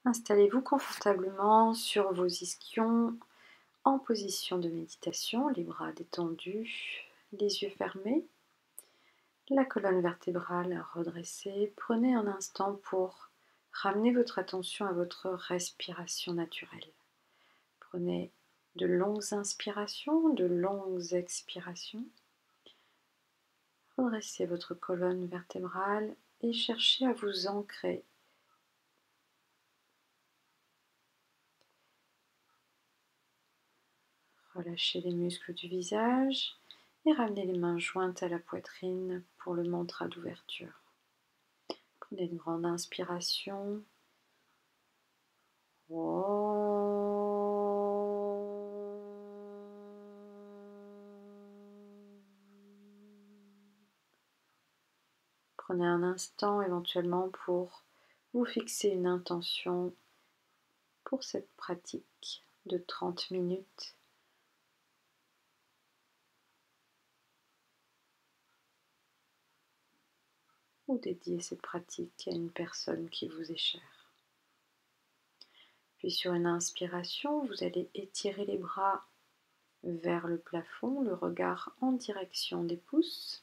Installez-vous confortablement sur vos ischions en position de méditation, les bras détendus, les yeux fermés, la colonne vertébrale redressée. Prenez un instant pour ramener votre attention à votre respiration naturelle. Prenez de longues inspirations, de longues expirations. Redressez votre colonne vertébrale et cherchez à vous ancrer. Relâchez les muscles du visage et ramenez les mains jointes à la poitrine pour le mantra d'ouverture. Prenez une grande inspiration. Prenez un instant éventuellement pour vous fixer une intention pour cette pratique de 30 minutes. Ou dédier cette pratique à une personne qui vous est chère. Puis sur une inspiration, vous allez étirer les bras vers le plafond, le regard en direction des pouces.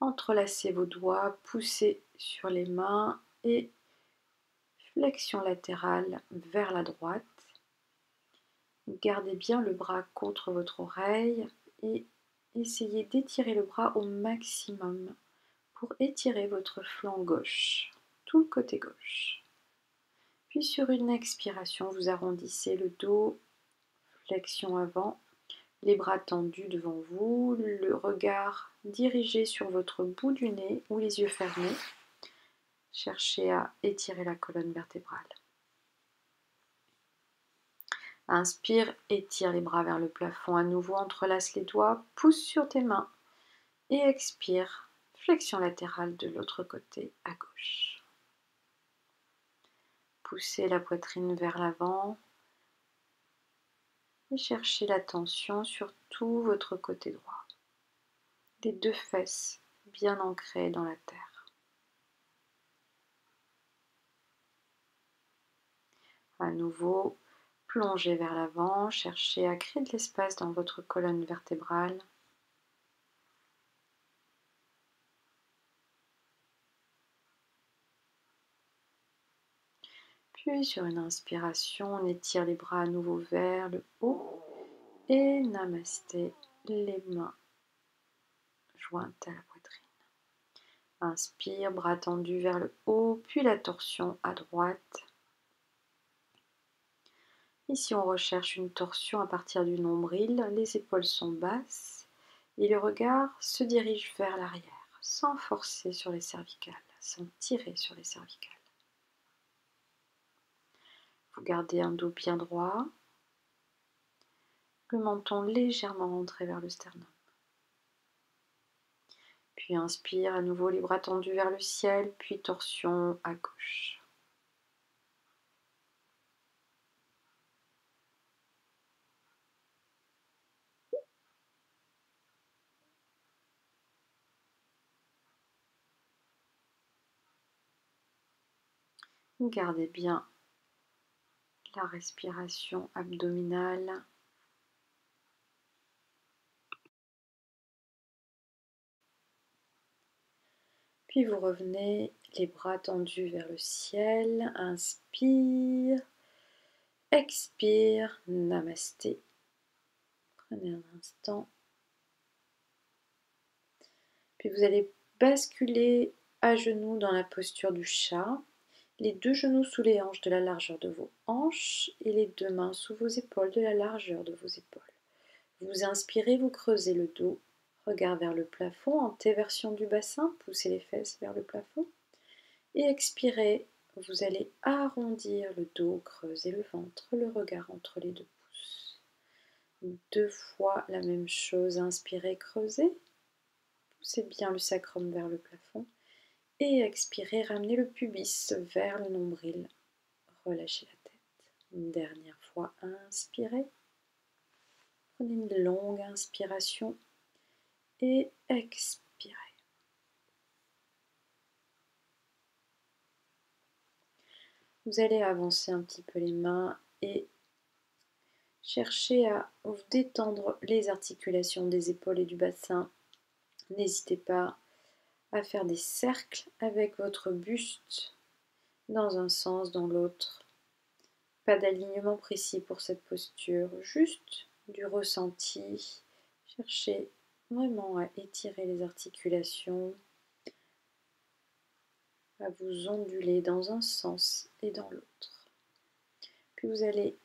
Entrelacez vos doigts, poussez sur les mains et flexion latérale vers la droite. Gardez bien le bras contre votre oreille et essayez d'étirer le bras au maximum pour étirer votre flanc gauche, tout le côté gauche. Puis sur une expiration, vous arrondissez le dos, flexion avant, les bras tendus devant vous, le regard dirigé sur votre bout du nez ou les yeux fermés. Cherchez à étirer la colonne vertébrale. Inspire, étire les bras vers le plafond à nouveau, entrelace les doigts, pousse sur tes mains et expire, flexion latérale de l'autre côté à gauche. Poussez la poitrine vers l'avant et cherchez la tension sur tout votre côté droit. Les deux fesses bien ancrées dans la terre. À nouveau, plongez vers l'avant, cherchez à créer de l'espace dans votre colonne vertébrale. Puis sur une inspiration, on étire les bras à nouveau vers le haut et namasté, les mains jointes à la poitrine. Inspire, bras tendus vers le haut, puis la torsion à droite. Ici, on recherche une torsion à partir du nombril, les épaules sont basses et le regard se dirige vers l'arrière, sans forcer sur les cervicales, sans tirer sur les cervicales. Vous gardez un dos bien droit, le menton légèrement rentré vers le sternum. Puis inspire, à nouveau les bras tendus vers le ciel, puis torsion à gauche. Gardez bien la respiration abdominale. Puis vous revenez, les bras tendus vers le ciel. Inspire, expire, namasté. Prenez un instant. Puis vous allez basculer à genoux dans la posture du chat. Les deux genoux sous les hanches de la largeur de vos hanches et les deux mains sous vos épaules de la largeur de vos épaules. Vous inspirez, vous creusez le dos, regard vers le plafond, en T-version du bassin, poussez les fesses vers le plafond. Et expirez, vous allez arrondir le dos, creuser le ventre, le regard entre les deux pouces. 2 fois la même chose, inspirez, creusez, poussez bien le sacrum vers le plafond. Et expirez, ramenez le pubis vers le nombril, relâchez la tête. Une dernière fois, inspirez. Prenez une longue inspiration et expirez. Vous allez avancer un petit peu les mains et chercher à vous détendre les articulations des épaules et du bassin. N'hésitez pas à faire des cercles avec votre buste dans un sens, dans l'autre. Pas d'alignement précis pour cette posture, juste du ressenti. Cherchez vraiment à étirer les articulations, à vous onduler dans un sens et dans l'autre. Puis vous allez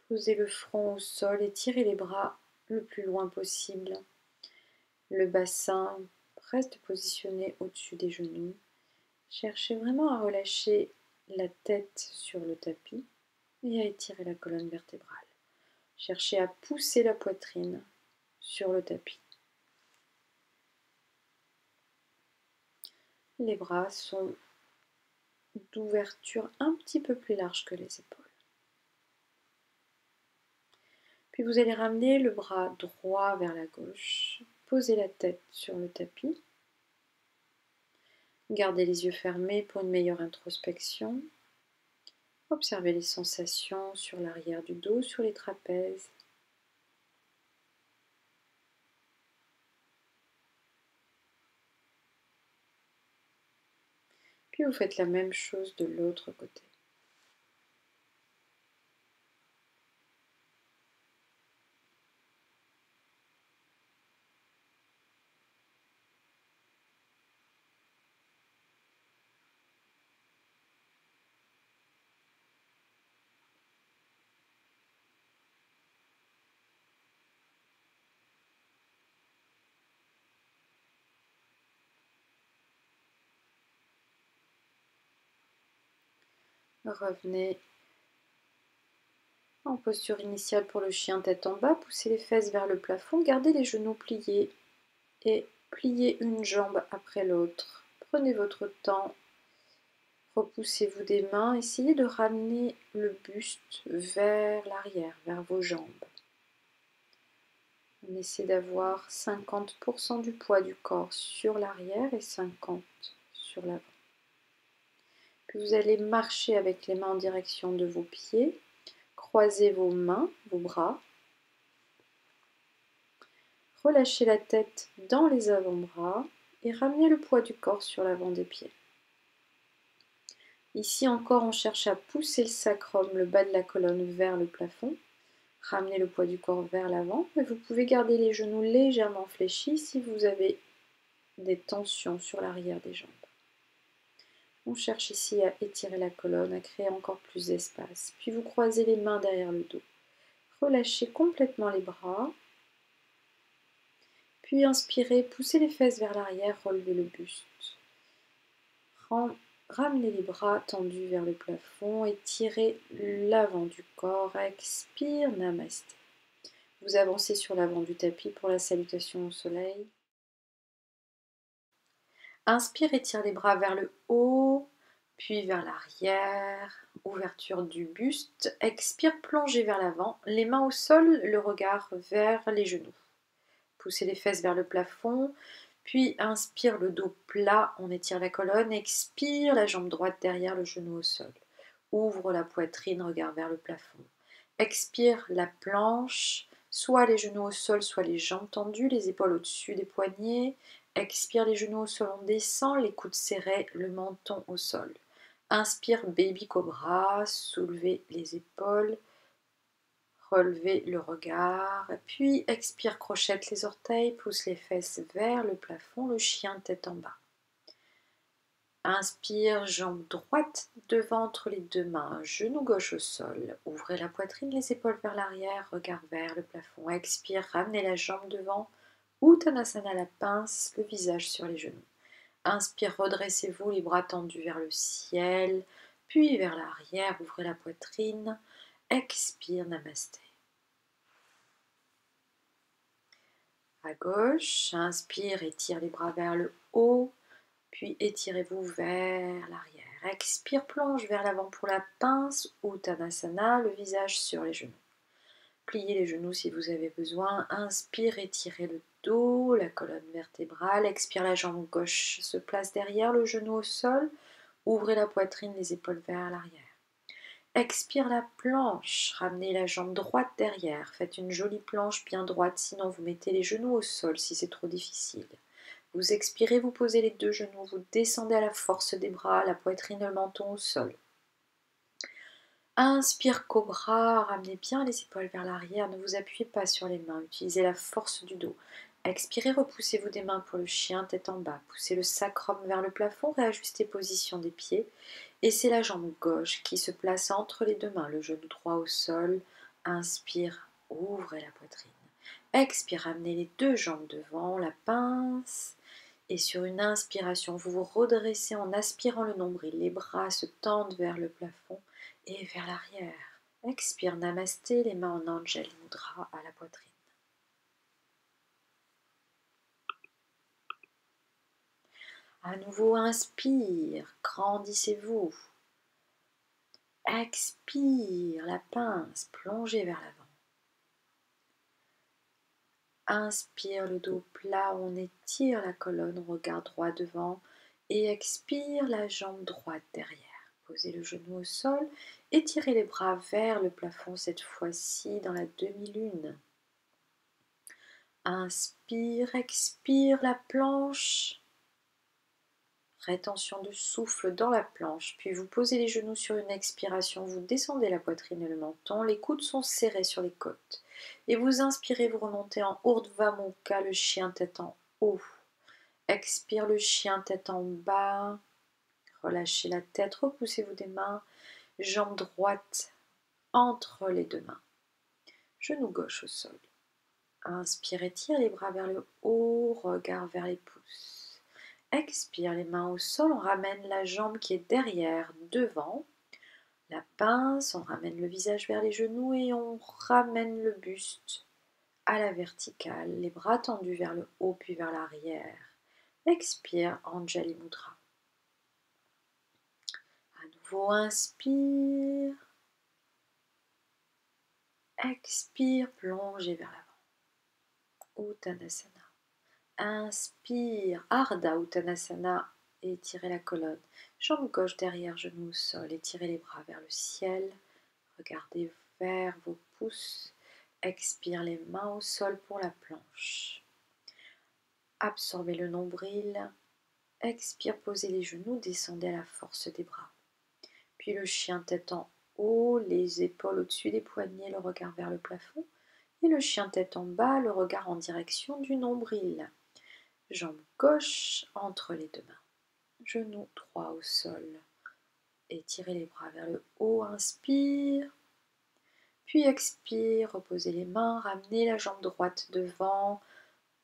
poser le front au sol et tirer les bras le plus loin possible. Le bassin reste positionné au-dessus des genoux. Cherchez vraiment à relâcher la tête sur le tapis et à étirer la colonne vertébrale. Cherchez à pousser la poitrine sur le tapis. Les bras sont d'ouverture un petit peu plus large que les épaules. Puis vous allez ramener le bras droit vers la gauche, posez la tête sur le tapis. Gardez les yeux fermés pour une meilleure introspection. Observez les sensations sur l'arrière du dos, sur les trapèzes. Puis vous faites la même chose de l'autre côté. Revenez en posture initiale pour le chien tête en bas, poussez les fesses vers le plafond, gardez les genoux pliés et pliez une jambe après l'autre. Prenez votre temps, repoussez-vous des mains, essayez de ramener le buste vers l'arrière, vers vos jambes. On essaie d'avoir 50% du poids du corps sur l'arrière et 50% sur l'avant. Puis vous allez marcher avec les mains en direction de vos pieds, croisez vos mains, vos bras, relâchez la tête dans les avant-bras et ramenez le poids du corps sur l'avant des pieds. Ici encore, on cherche à pousser le sacrum, le bas de la colonne vers le plafond. Ramenez le poids du corps vers l'avant, mais vous pouvez garder les genoux légèrement fléchis si vous avez des tensions sur l'arrière des jambes. On cherche ici à étirer la colonne, à créer encore plus d'espace. Puis vous croisez les mains derrière le dos. Relâchez complètement les bras. Puis inspirez, poussez les fesses vers l'arrière, relevez le buste. Ramenez les bras tendus vers le plafond, étirez l'avant du corps, expire, namasté. Vous avancez sur l'avant du tapis pour la salutation au soleil. Inspire, étire les bras vers le haut, puis vers l'arrière, ouverture du buste. Expire, plongez vers l'avant, les mains au sol, le regard vers les genoux. Poussez les fesses vers le plafond, puis inspire le dos plat, on étire la colonne, expire la jambe droite derrière le genou au sol. Ouvre la poitrine, regard vers le plafond. Expire la planche, soit les genoux au sol, soit les jambes tendues, les épaules au-dessus des poignets. Expire les genoux au sol, on descend, les coudes serrés, le menton au sol. Inspire, baby cobra, soulevez les épaules. Relevez le regard, puis expire, crochette les orteils, pousse les fesses vers le plafond, le chien tête en bas. Inspire, jambe droite devant entre les deux mains, genou gauche au sol. Ouvrez la poitrine, les épaules vers l'arrière, regard vers le plafond. Expire, ramenez la jambe devant, Uttanasana la pince, le visage sur les genoux. Inspire, redressez-vous, les bras tendus vers le ciel, puis vers l'arrière, ouvrez la poitrine. Expire, namasté. À gauche, inspire, étire les bras vers le haut, puis étirez-vous vers l'arrière. Expire, plonge vers l'avant pour la pince, Uttanasana, le visage sur les genoux. Pliez les genoux si vous avez besoin. Inspire, étirez le dos, la colonne vertébrale. Expire, la jambe gauche se place derrière le genou au sol. ouvrez la poitrine, les épaules vers l'arrière. Expire la planche, ramenez la jambe droite derrière, faites une jolie planche bien droite, sinon vous mettez les genoux au sol si c'est trop difficile. Vous expirez, vous posez les deux genoux, vous descendez à la force des bras, la poitrine, le menton au sol. Inspire cobra, ramenez bien les épaules vers l'arrière, ne vous appuyez pas sur les mains, utilisez la force du dos. Expirez, repoussez-vous des mains pour le chien, tête en bas. Poussez le sacrum vers le plafond, réajustez position des pieds. Et c'est la jambe gauche qui se place entre les deux mains, le genou droit au sol. Inspire, ouvrez la poitrine. Expire, ramenez les deux jambes devant, la pince. Et sur une inspiration, vous vous redressez en aspirant le nombril. Les bras se tendent vers le plafond et vers l'arrière. Expire, namasté, les mains en Anjali Mudra à la poitrine. À nouveau, inspire, grandissez-vous. Expire, la pince, plongez vers l'avant. Inspire, le dos plat, on étire la colonne, regard droit devant. Et expire, la jambe droite derrière. Posez le genou au sol, étirez les bras vers le plafond, cette fois-ci dans la demi-lune. Inspire, expire, la planche. Rétention de souffle dans la planche, puis vous posez les genoux sur une expiration, vous descendez la poitrine et le menton, les coudes sont serrés sur les côtes. Et vous inspirez, vous remontez en Urdhva Mukha, le chien tête en haut. Expire, le chien tête en bas. Relâchez la tête, repoussez-vous des mains, jambe droite entre les deux mains. Genou gauche au sol. Inspire, tire les bras vers le haut, regard vers les pouces. Expire, les mains au sol, on ramène la jambe qui est derrière, devant. La pince, on ramène le visage vers les genoux et on ramène le buste à la verticale. Les bras tendus vers le haut puis vers l'arrière. Expire, Anjali Mudra. À nouveau, inspire. Expire, plongez vers l'avant. Uttanasana. Inspire, Ardha Uttanasana, étirez la colonne. Jambe gauche derrière, genou au sol, étirez les bras vers le ciel. Regardez vers vos pouces. Expire, les mains au sol pour la planche. Absorbez le nombril. Expire, posez les genoux, descendez à la force des bras. Puis le chien tête en haut, les épaules au-dessus des poignets, le regard vers le plafond. Et le chien tête en bas, le regard en direction du nombril. Jambe gauche entre les deux mains. Genou droit au sol. Étirez les bras vers le haut, inspire. Puis expire, reposez les mains, ramenez la jambe droite devant,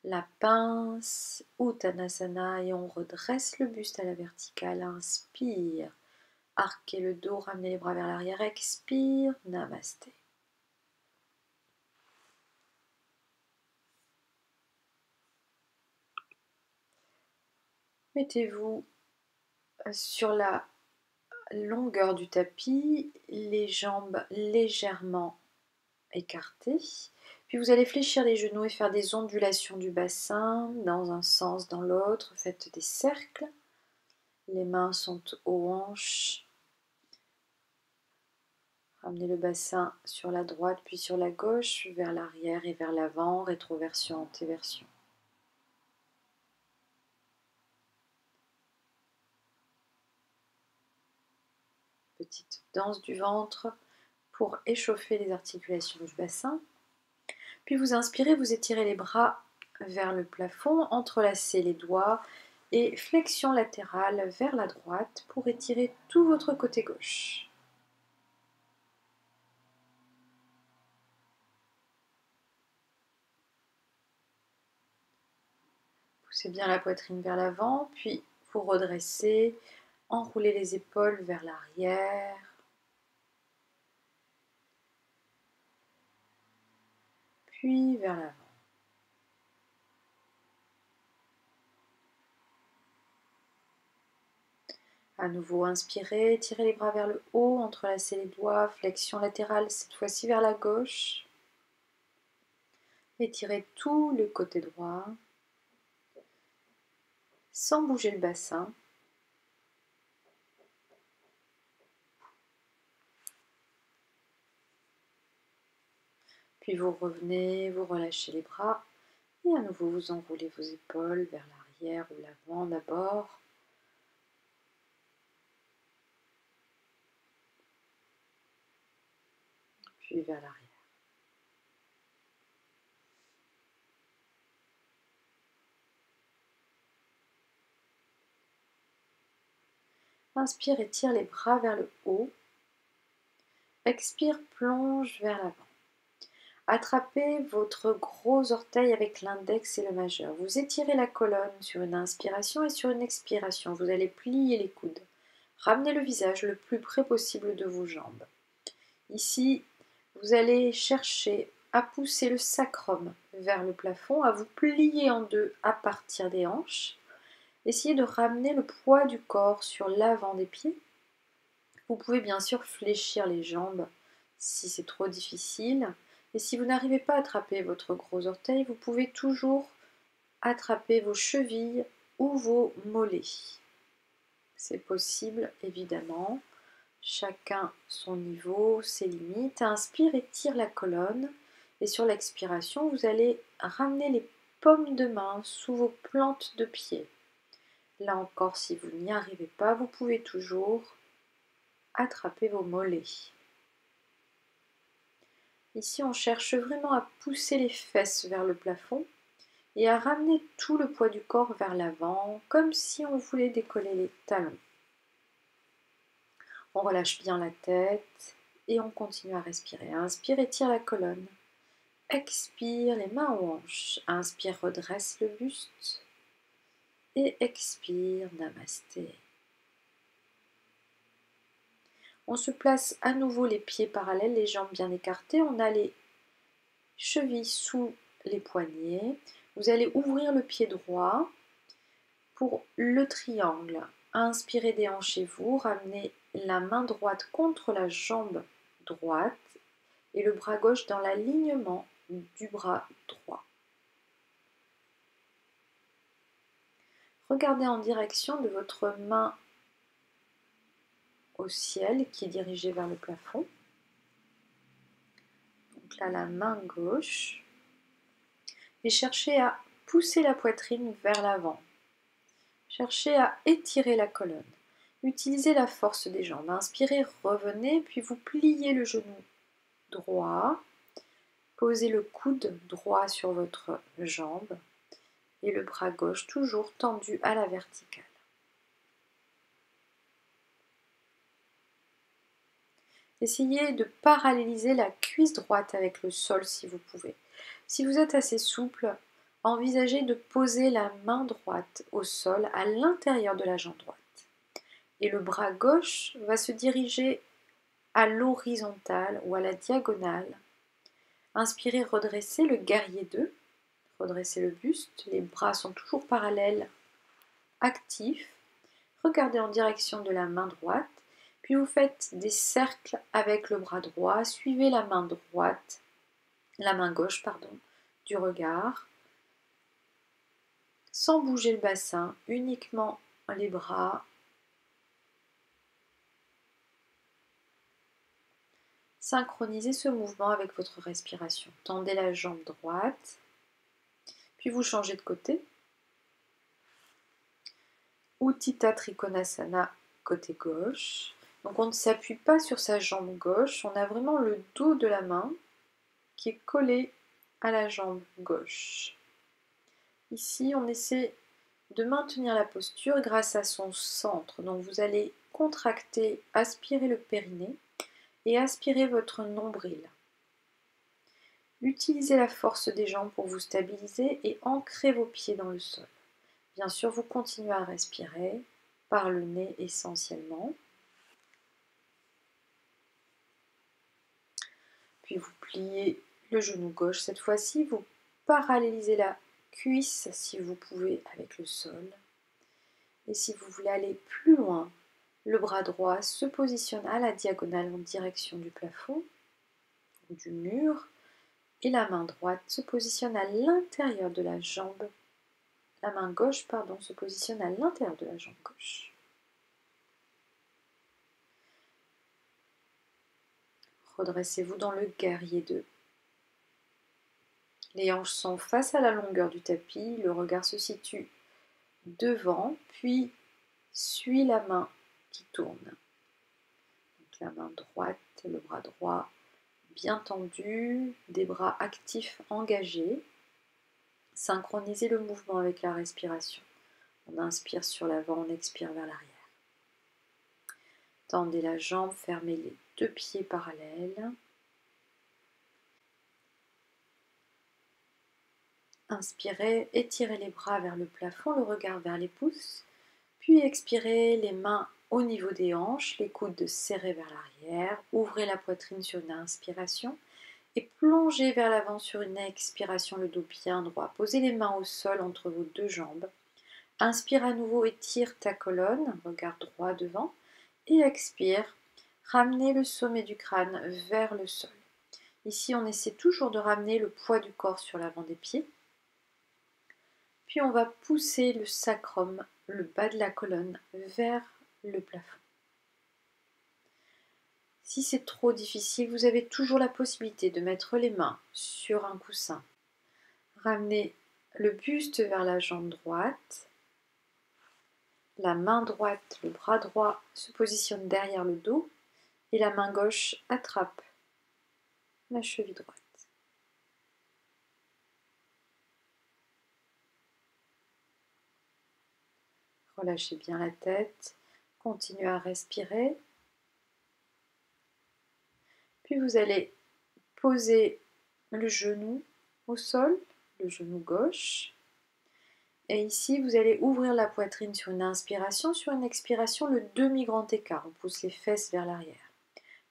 la pince, Uttanasana, et on redresse le buste à la verticale. Inspire, arquez le dos, ramenez les bras vers l'arrière, expire, namasté. Mettez-vous sur la longueur du tapis, les jambes légèrement écartées. Puis vous allez fléchir les genoux et faire des ondulations du bassin dans un sens, dans l'autre. Faites des cercles. Les mains sont aux hanches. Ramenez le bassin sur la droite puis sur la gauche, vers l'arrière et vers l'avant, rétroversion, antéversion. Petite danse du ventre pour échauffer les articulations du bassin. Puis vous inspirez, vous étirez les bras vers le plafond, entrelacez les doigts et flexion latérale vers la droite pour étirer tout votre côté gauche. Poussez bien la poitrine vers l'avant, puis vous redressez, enroulez les épaules vers l'arrière. Puis vers l'avant. À nouveau, inspirez, tirez les bras vers le haut, entrelacez les doigts, flexion latérale, cette fois-ci vers la gauche. Étirez tout le côté droit, sans bouger le bassin. Puis vous revenez, vous relâchez les bras et à nouveau vous enroulez vos épaules vers l'arrière ou l'avant d'abord. Puis vers l'arrière. Inspire et tire les bras vers le haut. Expire, plonge vers l'avant. Attrapez votre gros orteil avec l'index et le majeur. Vous étirez la colonne sur une inspiration et sur une expiration. Vous allez plier les coudes. Ramenez le visage le plus près possible de vos jambes. Ici, vous allez chercher à pousser le sacrum vers le plafond, à vous plier en deux à partir des hanches. Essayez de ramener le poids du corps sur l'avant des pieds. Vous pouvez bien sûr fléchir les jambes si c'est trop difficile. Et si vous n'arrivez pas à attraper votre gros orteil, vous pouvez toujours attraper vos chevilles ou vos mollets. C'est possible, évidemment. Chacun son niveau, ses limites. Inspire et tire la colonne. Et sur l'expiration, vous allez ramener les paumes de main sous vos plantes de pied. Là encore, si vous n'y arrivez pas, vous pouvez toujours attraper vos mollets. Ici, on cherche vraiment à pousser les fesses vers le plafond et à ramener tout le poids du corps vers l'avant, comme si on voulait décoller les talons. On relâche bien la tête et on continue à respirer. Inspire, étire la colonne. Expire, les mains aux hanches. Inspire, redresse le buste. Et expire, namasté. On se place à nouveau les pieds parallèles, les jambes bien écartées. On a les chevilles sous les poignets. Vous allez ouvrir le pied droit pour le triangle. Inspirez, déhanchez-vous, ramenez la main droite contre la jambe droite et le bras gauche dans l'alignement du bras droit. Regardez en direction de votre main au ciel qui est dirigée vers le plafond. Donc là, la main gauche. Et cherchez à pousser la poitrine vers l'avant. Cherchez à étirer la colonne. Utilisez la force des jambes. Inspirez, revenez, puis vous pliez le genou droit. Posez le coude droit sur votre jambe et le bras gauche toujours tendu à la verticale. Essayez de paralléliser la cuisse droite avec le sol si vous pouvez. Si vous êtes assez souple, envisagez de poser la main droite au sol à l'intérieur de la jambe droite. Et le bras gauche va se diriger à l'horizontale ou à la diagonale. Inspirez, redressez le guerrier 2. Redressez le buste, les bras sont toujours parallèles, actifs. Regardez en direction de la main droite, puis vous faites des cercles avec le bras droit. Suivez la main droite, la main gauche, du regard, sans bouger le bassin, uniquement les bras. Synchronisez ce mouvement avec votre respiration. Tendez la jambe droite, puis vous changez de côté. Utthita Trikonasana, côté gauche. Donc on ne s'appuie pas sur sa jambe gauche, on a vraiment le dos de la main qui est collé à la jambe gauche. Ici, on essaie de maintenir la posture grâce à son centre. Donc vous allez contracter, aspirer le périnée et aspirer votre nombril. Utilisez la force des jambes pour vous stabiliser et ancrer vos pieds dans le sol. Bien sûr, vous continuez à respirer par le nez essentiellement. Puis vous pliez le genou gauche. Cette fois-ci, vous parallélisez la cuisse si vous pouvez avec le sol. Et si vous voulez aller plus loin, le bras droit se positionne à la diagonale en direction du plafond ou du mur. Et la main droite se positionne à l'intérieur de la jambe. La main gauche, se positionne à l'intérieur de la jambe gauche. Redressez-vous dans le guerrier 2. Les hanches sont face à la longueur du tapis, le regard se situe devant, puis suit la main qui tourne. Donc la main droite, le bras droit bien tendu, des bras actifs engagés. Synchronisez le mouvement avec la respiration. On inspire sur l'avant, on expire vers l'arrière. Tendez la jambe, fermez les deux pieds parallèles. Inspirez, étirez les bras vers le plafond, le regard vers les pouces. Puis expirez, les mains au niveau des hanches, les coudes serrés vers l'arrière. Ouvrez la poitrine sur une inspiration et plongez vers l'avant sur une expiration, le dos bien droit. Posez les mains au sol entre vos deux jambes. Inspire à nouveau, étire ta colonne, regard droit devant. Et expire, ramenez le sommet du crâne vers le sol. Ici, on essaie toujours de ramener le poids du corps sur l'avant des pieds. Puis on va pousser le sacrum, le bas de la colonne, vers le plafond. Si c'est trop difficile, vous avez toujours la possibilité de mettre les mains sur un coussin. Ramenez le buste vers la jambe droite. La main droite, le bras droit se positionne derrière le dos et la main gauche attrape la cheville droite. Relâchez bien la tête, continuez à respirer. Puis vous allez poser le genou au sol, le genou gauche. Et ici, vous allez ouvrir la poitrine sur une inspiration, sur une expiration, le demi-grand écart. On pousse les fesses vers l'arrière.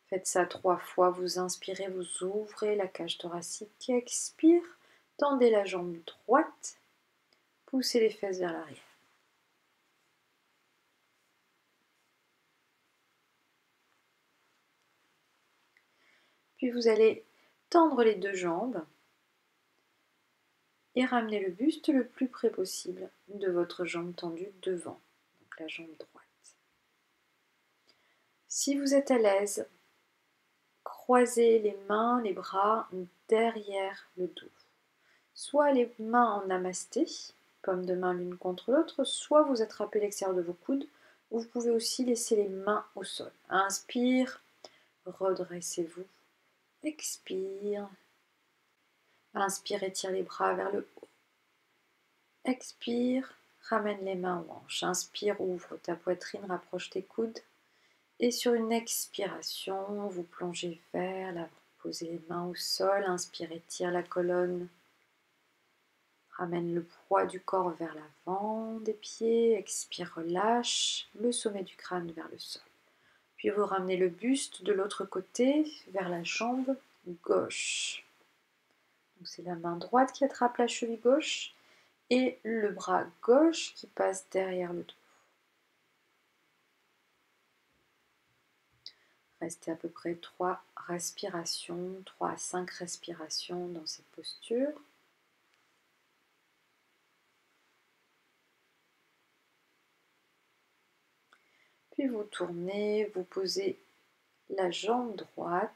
Faites ça 3 fois. Vous inspirez, vous ouvrez la cage thoracique. Expire, tendez la jambe droite, poussez les fesses vers l'arrière. Puis vous allez tendre les deux jambes et ramener le buste le plus près possible de votre jambe tendue devant, donc la jambe droite. Si vous êtes à l'aise, croisez les mains, les bras derrière le dos. Soit les mains en namasté, paume de main l'une contre l'autre, soit vous attrapez l'extérieur de vos coudes, ou vous pouvez aussi laisser les mains au sol. Inspire, redressez-vous. Expire. Inspire, étire les bras vers le haut. Expire, ramène les mains aux hanches. Inspire, ouvre ta poitrine, rapproche tes coudes. Et sur une expiration, vous plongez vers l'avant. Posez les mains au sol. Inspire, étire la colonne. Ramène le poids du corps vers l'avant des pieds. Expire, relâche le sommet du crâne vers le sol. Puis vous ramenez le buste de l'autre côté vers la jambe gauche. C'est la main droite qui attrape la cheville gauche et le bras gauche qui passe derrière le dos. Restez à peu près 3 respirations, 3 à 5 respirations dans cette posture. Puis vous tournez, vous posez la jambe droite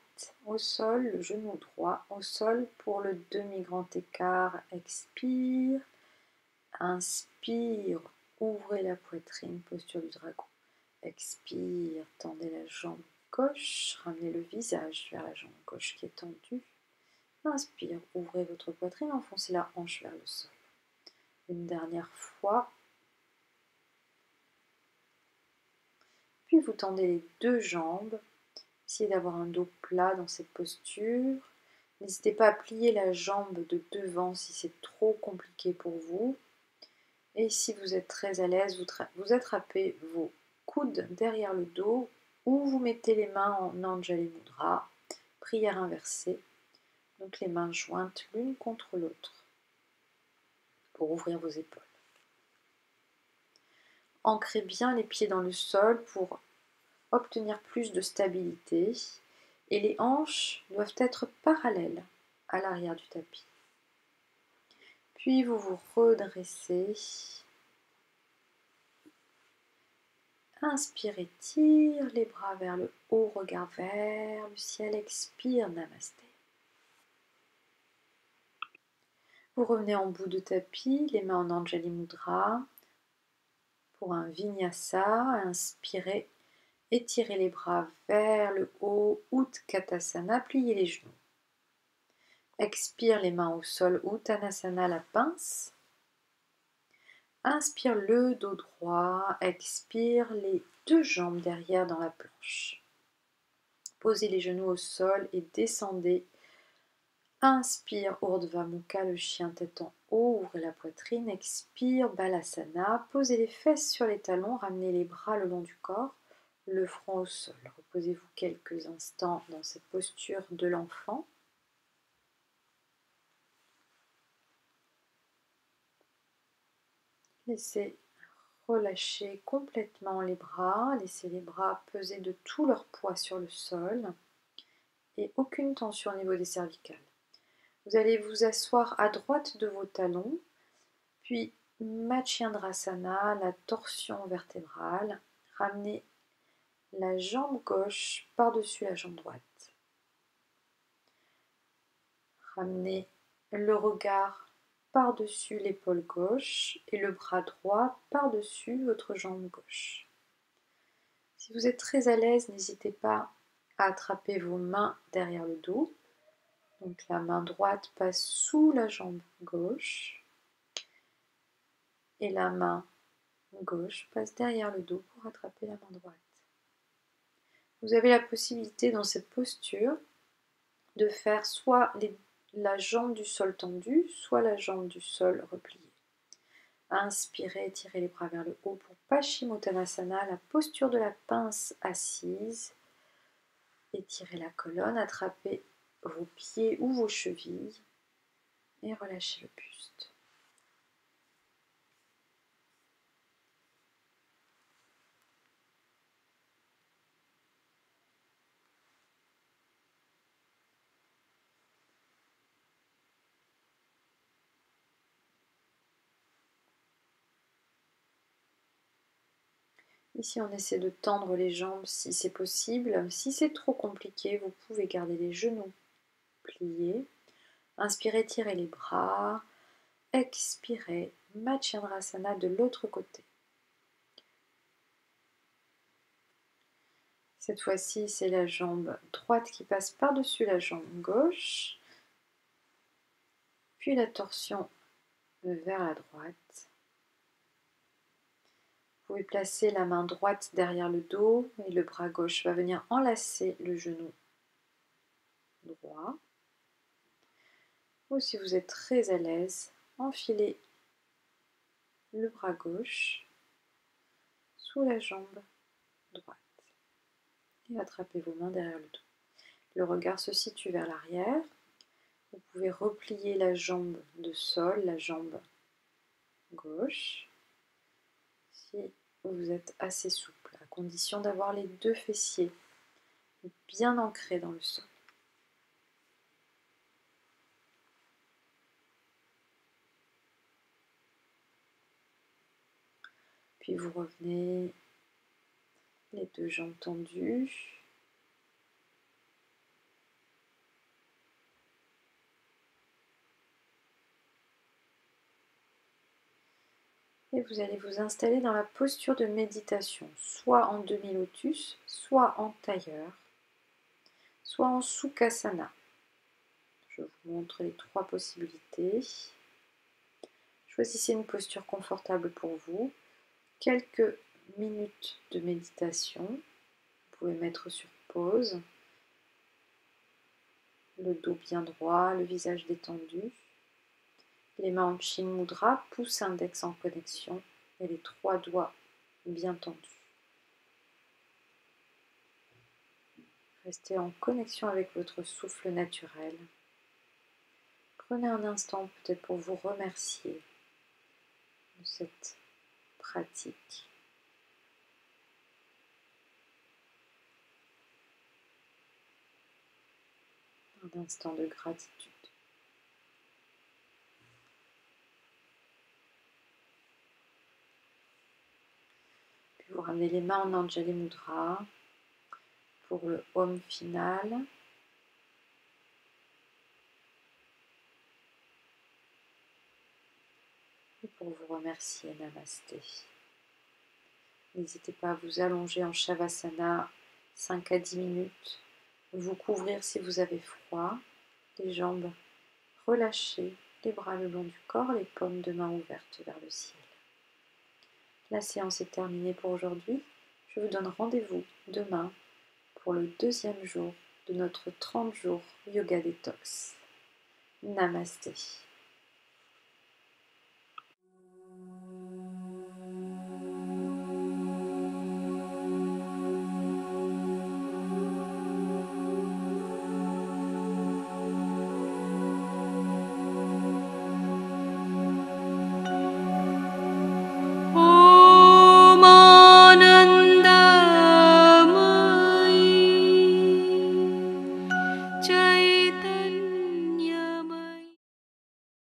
au sol, le genou droit au sol pour le demi-grand écart. Expire, inspire, ouvrez la poitrine, posture du dragon. Expire, tendez la jambe gauche, ramenez le visage vers la jambe gauche qui est tendue. Inspire, ouvrez votre poitrine, enfoncez la hanche vers le sol. Une dernière fois. Puis vous tendez les deux jambes. Essayez d'avoir un dos plat dans cette posture. N'hésitez pas à plier la jambe de devant si c'est trop compliqué pour vous. Et si vous êtes très à l'aise, vous attrapez vos coudes derrière le dos ou vous mettez les mains en Anjali Mudra, prière inversée. Donc les mains jointes l'une contre l'autre pour ouvrir vos épaules. Ancrez bien les pieds dans le sol pour obtenir plus de stabilité et les hanches doivent être parallèles à l'arrière du tapis. Puis vous vous redressez. Inspire, tire les bras vers le haut, regard vers le ciel. Expire, namasté. Vous revenez en bout de tapis, les mains en Anjali Mudra. Pour un Vinyasa, inspirez, étirez les bras vers le haut, Utkatasana, pliez les genoux. Expire, les mains au sol, Uttanasana, la pince. Inspire le dos droit, expire les deux jambes derrière dans la planche. Posez les genoux au sol et descendez. Inspire, Urdhva Mukha, le chien tête en haut, ouvrez la poitrine. Expire, Balasana. Posez les fesses sur les talons, ramenez les bras le long du corps, le front au sol. Reposez-vous quelques instants dans cette posture de l'enfant. Laissez relâcher complètement les bras, laissez les bras peser de tout leur poids sur le sol et aucune tension au niveau des cervicales. Vous allez vous asseoir à droite de vos talons, puis Matsyendrasana, la torsion vertébrale. Ramenez la jambe gauche par-dessus la jambe droite. Ramenez le regard par-dessus l'épaule gauche et le bras droit par-dessus votre jambe gauche. Si vous êtes très à l'aise, n'hésitez pas à attraper vos mains derrière le dos. Donc la main droite passe sous la jambe gauche et la main gauche passe derrière le dos pour attraper la main droite. Vous avez la possibilité dans cette posture de faire soit la jambe du sol tendue, soit la jambe du sol repliée. Inspirez, tirez les bras vers le haut pour Paschimottanasana, la posture de la pince assise. Étirez la colonne, attrapez vos pieds ou vos chevilles et relâchez le buste. Ici, on essaie de tendre les jambes si c'est possible. Si c'est trop compliqué, vous pouvez garder les genoux pliés. Inspirez, tirez les bras. Expirez, Matsyendrasana de l'autre côté. Cette fois-ci, c'est la jambe droite qui passe par-dessus la jambe gauche. Puis la torsion vers la droite. Vous pouvez placer la main droite derrière le dos et le bras gauche va venir enlacer le genou droit. Ou si vous êtes très à l'aise, enfilez le bras gauche sous la jambe droite et attrapez vos mains derrière le dos. Le regard se situe vers l'arrière. Vous pouvez replier la jambe de sol, la jambe gauche, si vous êtes assez souple, à condition d'avoir les deux fessiers bien ancrés dans le sol. Puis vous revenez, les deux jambes tendues. Et vous allez vous installer dans la posture de méditation, soit en demi-lotus, soit en tailleur, soit en Sukhasana. Je vous montre les trois possibilités. Choisissez une posture confortable pour vous. Quelques minutes de méditation. Vous pouvez mettre sur pause. Le dos bien droit, le visage détendu. Les mains en Chin Mudra, pouce index en connexion et les trois doigts bien tendus. Restez en connexion avec votre souffle naturel. Prenez un instant peut-être pour vous remercier de cette pratique. Un instant de gratitude. Puis vous ramenez les mains en Anjali Mudra pour le Om final. Et pour vous remercier, Namasté. N'hésitez pas à vous allonger en Shavasana 5 à 10 minutes, vous couvrir si vous avez froid, les jambes relâchées, les bras le long du corps, les paumes de main ouvertes vers le ciel. La séance est terminée pour aujourd'hui. Je vous donne rendez-vous demain pour le deuxième jour de notre 30 jours Yoga Detox. Namasté. Jai